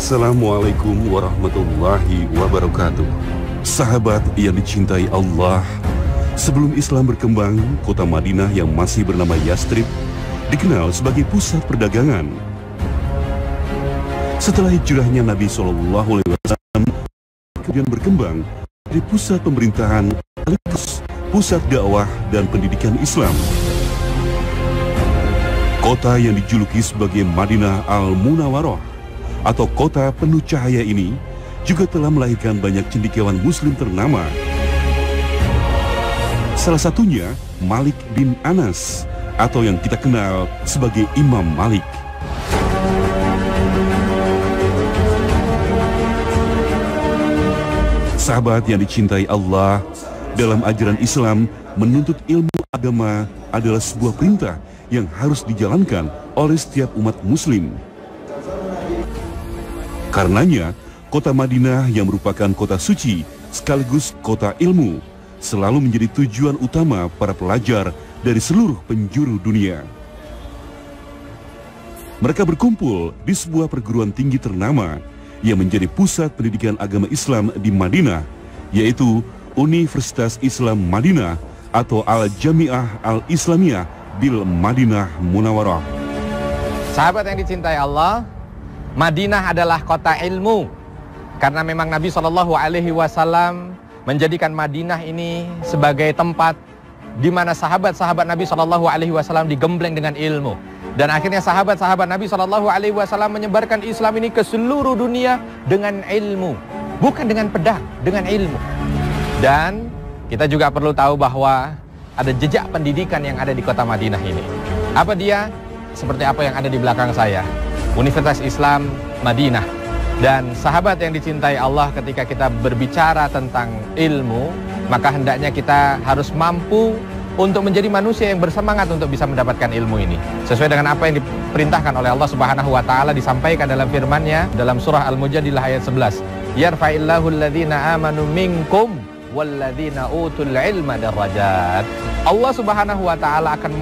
Assalamualaikum warahmatullahi wabarakatuh. Sahabat yang dicintai Allah, sebelum Islam berkembang, kota Madinah yang masih bernama Yastrib dikenal sebagai pusat perdagangan. Setelah hijrahnya Nabi SAW, kemudian berkembang dari pusat pemerintahan sekaligus pusat dakwah dan pendidikan Islam. Kota yang dijuluki sebagai Madinah Al-Munawwarah atau kota penuh cahaya ini juga telah melahirkan banyak cendekiawan muslim ternama. Salah satunya Malik bin Anas atau yang kita kenal sebagai Imam Malik. Sahabat yang dicintai Allah, dalam ajaran Islam, menuntut ilmu agama adalah sebuah perintah yang harus dijalankan oleh setiap umat muslim. Karenanya, kota Madinah yang merupakan kota suci sekaligus kota ilmu selalu menjadi tujuan utama para pelajar dari seluruh penjuru dunia. Mereka berkumpul di sebuah perguruan tinggi ternama yang menjadi pusat pendidikan agama Islam di Madinah, yaitu Universitas Islam Madinah atau Al-Jami'ah Al-Islamiyah bil Madinah Munawwarah. Sahabat yang dicintai Allah, Madinah adalah kota ilmu, karena memang Nabi SAW menjadikan Madinah ini sebagai tempat di mana sahabat-sahabat Nabi SAW digembleng dengan ilmu, dan akhirnya sahabat-sahabat Nabi SAW menyebarkan Islam ini ke seluruh dunia dengan ilmu, bukan dengan pedang, dengan ilmu. Dan kita juga perlu tahu bahwa ada jejak pendidikan yang ada di kota Madinah ini. Apa dia? Seperti apa yang ada di belakang saya, Universitas Islam Madinah. Dan sahabat yang dicintai Allah, ketika kita berbicara tentang ilmu, maka hendaknya kita harus mampu untuk menjadi manusia yang bersemangat untuk bisa mendapatkan ilmu ini, sesuai dengan apa yang diperintahkan oleh Allah Subhanahu wa taala, disampaikan dalam firman-Nya dalam surah Al-Mujadilah ayat 11. Yarfa'illahu alladhina amanu minkum walladzina utul ilma darajat. Allah Subhanahu wa taala akan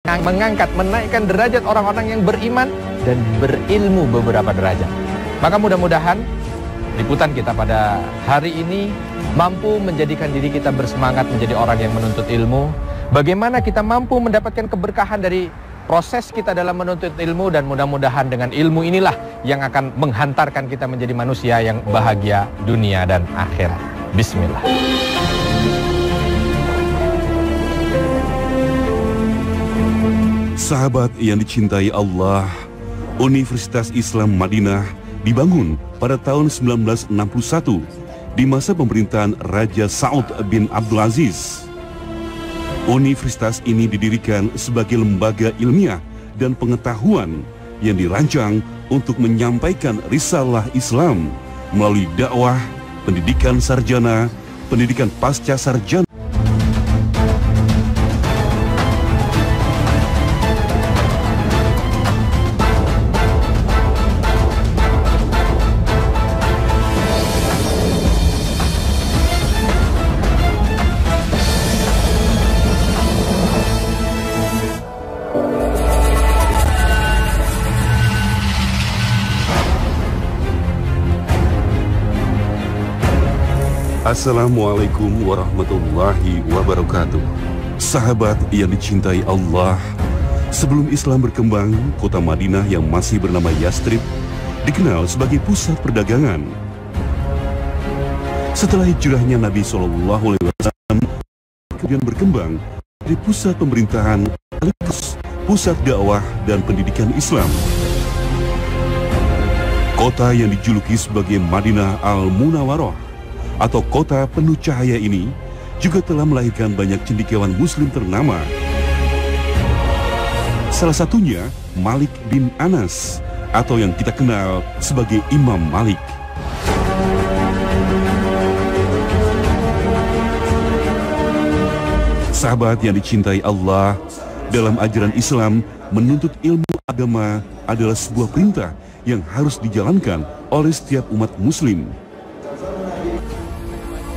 mengangkat, menaikkan derajat orang-orang yang beriman dan berilmu beberapa derajat. Maka mudah-mudahan liputan kita pada hari ini mampu menjadikan diri kita bersemangat menjadi orang yang menuntut ilmu. Bagaimana kita mampu mendapatkan keberkahan dari proses kita dalam menuntut ilmu, dan mudah-mudahan dengan ilmu inilah yang akan menghantarkan kita menjadi manusia yang bahagia dunia dan akhirat. Bismillah. Sahabat yang dicintai Allah, Universitas Islam Madinah dibangun pada tahun 1961 di masa pemerintahan Raja Saud bin Abdul Aziz. Universitas ini didirikan sebagai lembaga ilmiah dan pengetahuan yang dirancang untuk menyampaikan risalah Islam melalui dakwah, pendidikan sarjana, pendidikan pasca sarjana. Assalamualaikum warahmatullahi wabarakatuh. Sahabat yang dicintai Allah, sebelum Islam berkembang, kota Madinah yang masih bernama Yastrib dikenal sebagai pusat perdagangan. Setelah hijrahnya Nabi SAW, kemudian berkembang dari pusat pemerintahan sekaligus pusat dakwah dan pendidikan Islam. Kota yang dijuluki sebagai Madinah Al-Munawwarah atau kota penuh cahaya ini juga telah melahirkan banyak cendekiawan muslim ternama. Salah satunya Malik bin Anas atau yang kita kenal sebagai Imam Malik. Sahabat yang dicintai Allah, dalam ajaran Islam, menuntut ilmu agama adalah sebuah perintah yang harus dijalankan oleh setiap umat muslim.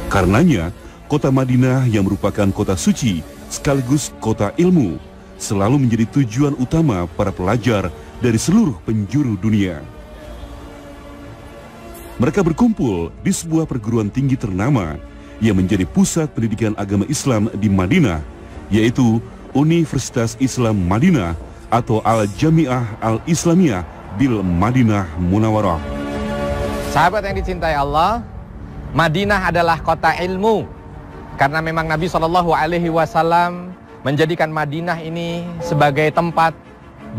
Karenanya, kota Madinah yang merupakan kota suci sekaligus kota ilmu selalu menjadi tujuan utama para pelajar dari seluruh penjuru dunia. Mereka berkumpul di sebuah perguruan tinggi ternama yang menjadi pusat pendidikan agama Islam di Madinah, yaitu Universitas Islam Madinah atau Al-Jami'ah Al-Islamiyah bil Madinah Munawwarah. Sahabat yang dicintai Allah, Madinah adalah kota ilmu. Karena memang Nabi SAW menjadikan Madinah ini sebagai tempat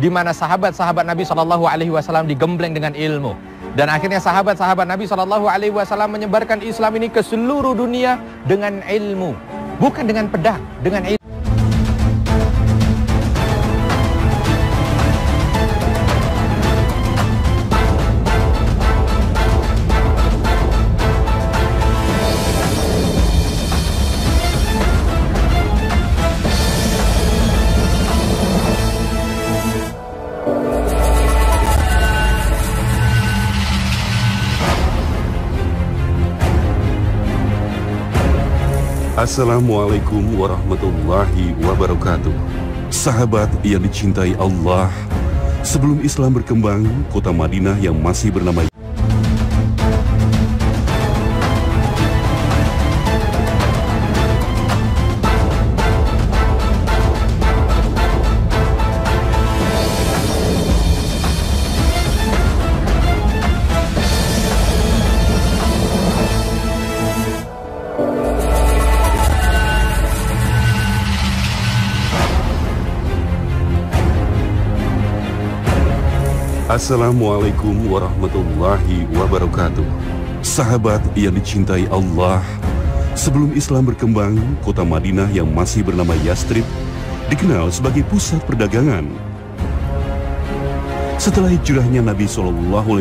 di mana sahabat-sahabat Nabi SAW digembleng dengan ilmu. Dan akhirnya sahabat-sahabat Nabi SAW menyebarkan Islam ini ke seluruh dunia dengan ilmu. Bukan dengan pedang, dengan ilmu. Assalamualaikum warahmatullahi wabarakatuh. Sahabat yang dicintai Allah, sebelum Islam berkembang, kota Madinah yang masih bernama Assalamualaikum warahmatullahi wabarakatuh. Sahabat yang dicintai Allah, sebelum Islam berkembang, kota Madinah yang masih bernama Yastrib dikenal sebagai pusat perdagangan. Setelah hijrahnya Nabi SAW,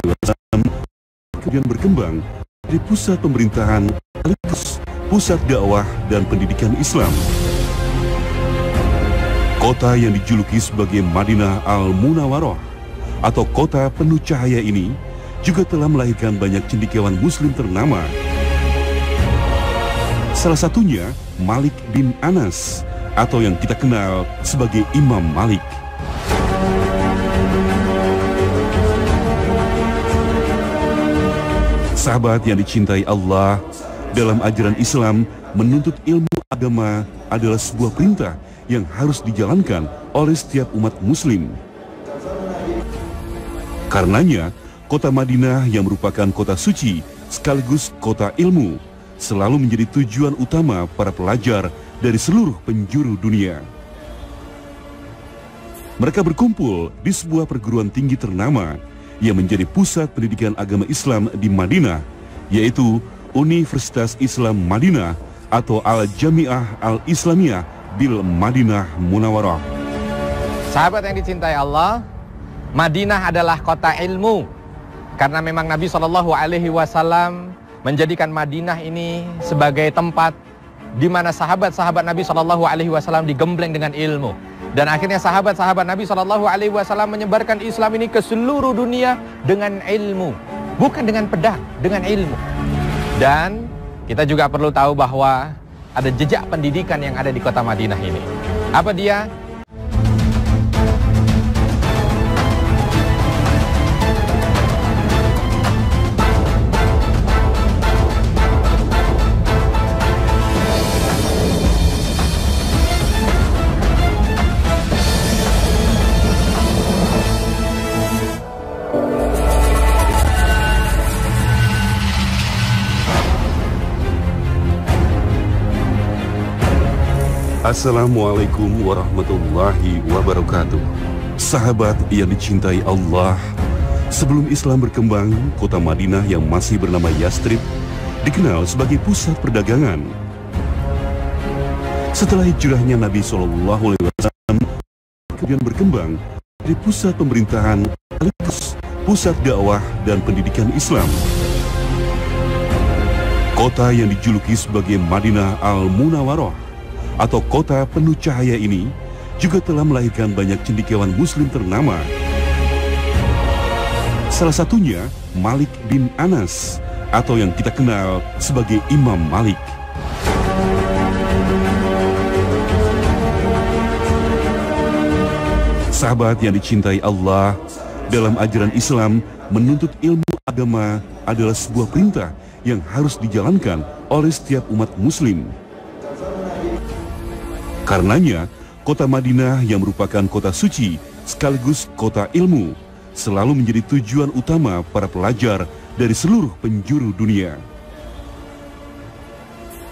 kemudian berkembang di pusat pemerintahan sekaligus pusat dakwah dan pendidikan Islam. Kota yang dijuluki sebagai Madinah Al-Munawwarah atau kota penuh cahaya ini juga telah melahirkan banyak cendekiawan muslim ternama. Salah satunya Malik bin Anas atau yang kita kenal sebagai Imam Malik. Sahabat yang dicintai Allah, dalam ajaran Islam menuntut ilmu agama adalah sebuah perintah yang harus dijalankan oleh setiap umat muslim. Karenanya, kota Madinah yang merupakan kota suci sekaligus kota ilmu selalu menjadi tujuan utama para pelajar dari seluruh penjuru dunia. Mereka berkumpul di sebuah perguruan tinggi ternama yang menjadi pusat pendidikan agama Islam di Madinah, yaitu Universitas Islam Madinah atau Al-Jami'ah Al-Islamiyah bil Madinah Munawwarah. Sahabat yang dicintai Allah, Madinah adalah kota ilmu. Karena memang Nabi SAW menjadikan Madinah ini sebagai tempat di mana sahabat-sahabat Nabi SAW digembleng dengan ilmu. Dan akhirnya sahabat-sahabat Nabi SAW menyebarkan Islam ini ke seluruh dunia dengan ilmu. Bukan dengan pedang, dengan ilmu. Dan kita juga perlu tahu bahwa ada jejak pendidikan yang ada di kota Madinah ini. Apa dia? Assalamualaikum warahmatullahi wabarakatuh. Sahabat yang dicintai Allah, sebelum Islam berkembang, kota Madinah yang masih bernama Yastrib dikenal sebagai pusat perdagangan. Setelah hijrahnya Nabi SAW, kemudian berkembang di pusat pemerintahan sekaligus pusat dakwah dan pendidikan Islam. Kota yang dijuluki sebagai Madinah Al-Munawwarah atau kota penuh cahaya ini juga telah melahirkan banyak cendekiawan muslim ternama. Salah satunya Malik bin Anas atau yang kita kenal sebagai Imam Malik. Sahabat yang dicintai Allah, dalam ajaran Islam menuntut ilmu agama adalah sebuah perintah yang harus dijalankan oleh setiap umat muslim. Karenanya, kota Madinah yang merupakan kota suci sekaligus kota ilmu selalu menjadi tujuan utama para pelajar dari seluruh penjuru dunia.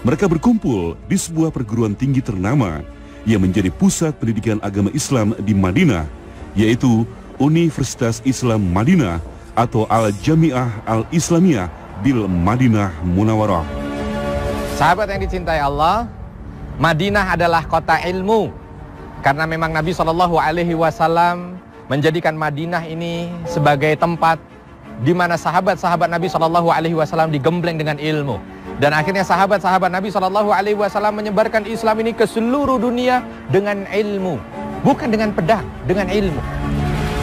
Mereka berkumpul di sebuah perguruan tinggi ternama yang menjadi pusat pendidikan agama Islam di Madinah, yaitu Universitas Islam Madinah atau Al-Jami'ah Al-Islamiyah bil Madinah Munawwarah. Sahabat yang dicintai Allah, Madinah adalah kota ilmu. Karena memang Nabi SAW menjadikan Madinah ini sebagai tempat di mana sahabat-sahabat Nabi SAW digembleng dengan ilmu. Dan akhirnya sahabat-sahabat Nabi SAW menyebarkan Islam ini ke seluruh dunia dengan ilmu. Bukan dengan pedang, dengan ilmu.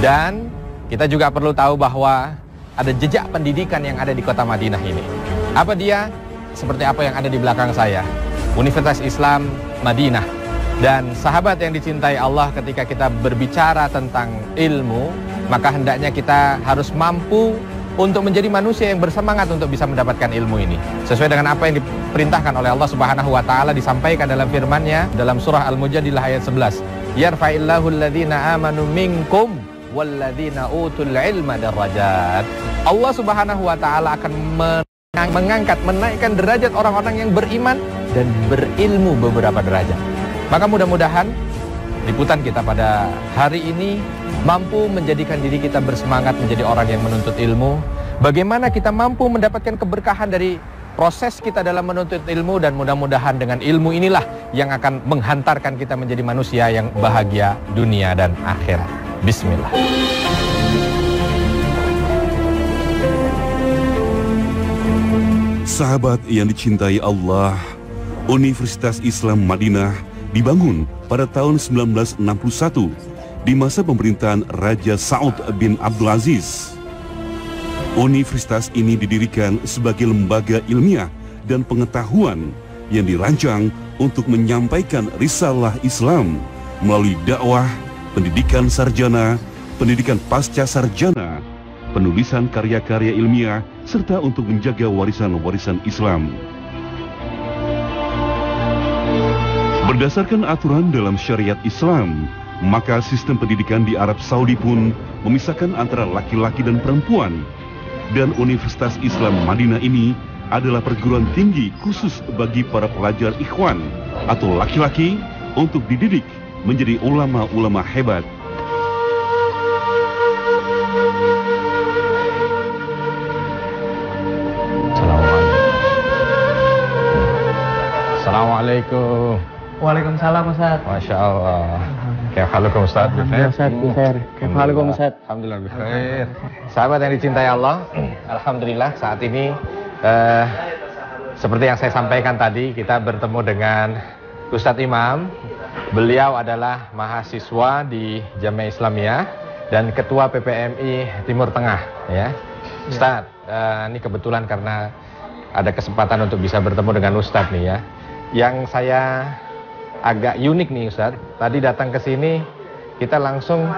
Dan kita juga perlu tahu bahwa ada jejak pendidikan yang ada di kota Madinah ini. Apa dia? Seperti apa yang ada di belakang saya. Universitas Islam Madinah. Dan sahabat yang dicintai Allah, ketika kita berbicara tentang ilmu, maka hendaknya kita harus mampu untuk menjadi manusia yang bersemangat untuk bisa mendapatkan ilmu ini. Sesuai dengan apa yang diperintahkan oleh Allah Subhanahu wa taala, disampaikan dalam firman-Nya dalam surah Al-Mujadilah ayat 11. Yarfa'illahu alladhina amanu minkum walladzina utul ilma darajat. Allah Subhanahu wa taala akan mengangkat, menaikkan derajat orang-orang yang beriman dan berilmu beberapa derajat. Maka mudah-mudahan liputan kita pada hari ini mampu menjadikan diri kita bersemangat menjadi orang yang menuntut ilmu. Bagaimana kita mampu mendapatkan keberkahan dari proses kita dalam menuntut ilmu, dan mudah-mudahan dengan ilmu inilah yang akan menghantarkan kita menjadi manusia yang bahagia dunia dan akhirat. Bismillah. Sahabat yang dicintai Allah, Universitas Islam Madinah dibangun pada tahun 1961 di masa pemerintahan Raja Saud bin Abdul Aziz. Universitas ini didirikan sebagai lembaga ilmiah dan pengetahuan yang dirancang untuk menyampaikan risalah Islam melalui dakwah, pendidikan sarjana, pendidikan pasca sarjana, penulisan karya-karya ilmiah, serta untuk menjaga warisan-warisan Islam. Berdasarkan aturan dalam syariat Islam, maka sistem pendidikan di Arab Saudi pun memisahkan antara laki-laki dan perempuan. Dan Universitas Islam Madinah ini adalah perguruan tinggi khusus bagi para pelajar ikhwan atau laki-laki untuk dididik menjadi ulama-ulama hebat. Assalamualaikum. Waalaikumsalam Ustaz. Masya Allah. Kaifahalukum Ustaz? Alhamdulillah Ustaz, bikhair. Kaifahalukum Ustaz? Alhamdulillah bikhair. Sahabat yang dicintai Allah, alhamdulillah saat ini seperti yang saya sampaikan tadi, kita bertemu dengan Ustadz Imam. Beliau adalah mahasiswa di Jami'ah Islamiyah dan ketua PPMI Timur Tengah, ya. Ustadz, ini kebetulan karena ada kesempatan untuk bisa bertemu dengan Ustadz nih, ya. Yang saya agak unik nih Ustadz, tadi datang ke sini kita langsung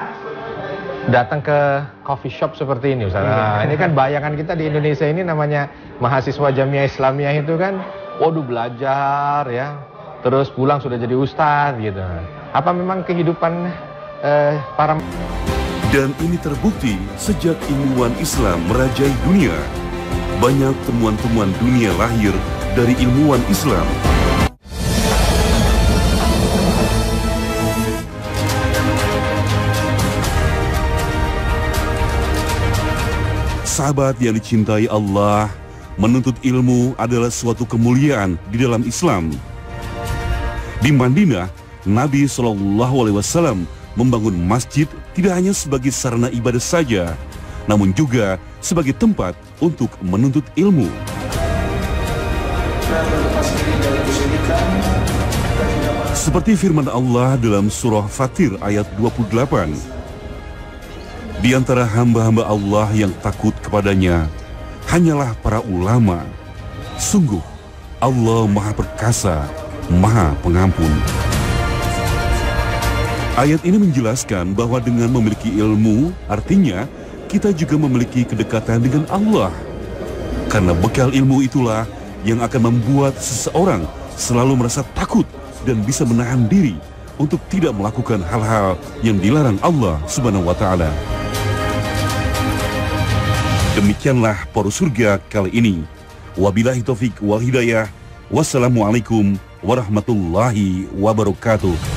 datang ke coffee shop seperti ini Ustadz. Nah, ini kan bayangan kita di Indonesia ini namanya mahasiswa Jami'ah Islamiyah itu kan, waduh belajar ya, terus pulang sudah jadi ustadz gitu. Apa memang kehidupan para... Dan ini terbukti sejak ilmuwan Islam merajai dunia. Banyak temuan-temuan dunia lahir dari ilmuwan Islam. Sahabat yang dicintai Allah, menuntut ilmu adalah suatu kemuliaan di dalam Islam. Di Madinah, Nabi SAW membangun masjid tidak hanya sebagai sarana ibadah saja, namun juga sebagai tempat untuk menuntut ilmu. Seperti firman Allah dalam surah Fatir ayat 28. Di antara hamba-hamba Allah yang takut kepadanya hanyalah para ulama. Sungguh, Allah Maha Perkasa, Maha Pengampun. Ayat ini menjelaskan bahwa dengan memiliki ilmu, artinya kita juga memiliki kedekatan dengan Allah. Karena bekal ilmu itulah yang akan membuat seseorang selalu merasa takut dan bisa menahan diri untuk tidak melakukan hal-hal yang dilarang Allah Subhanahu wa Ta'ala. Demikianlah Poros Surga kali ini. Wabillahi taufik wal hidayah. Wassalamualaikum warahmatullahi wabarakatuh.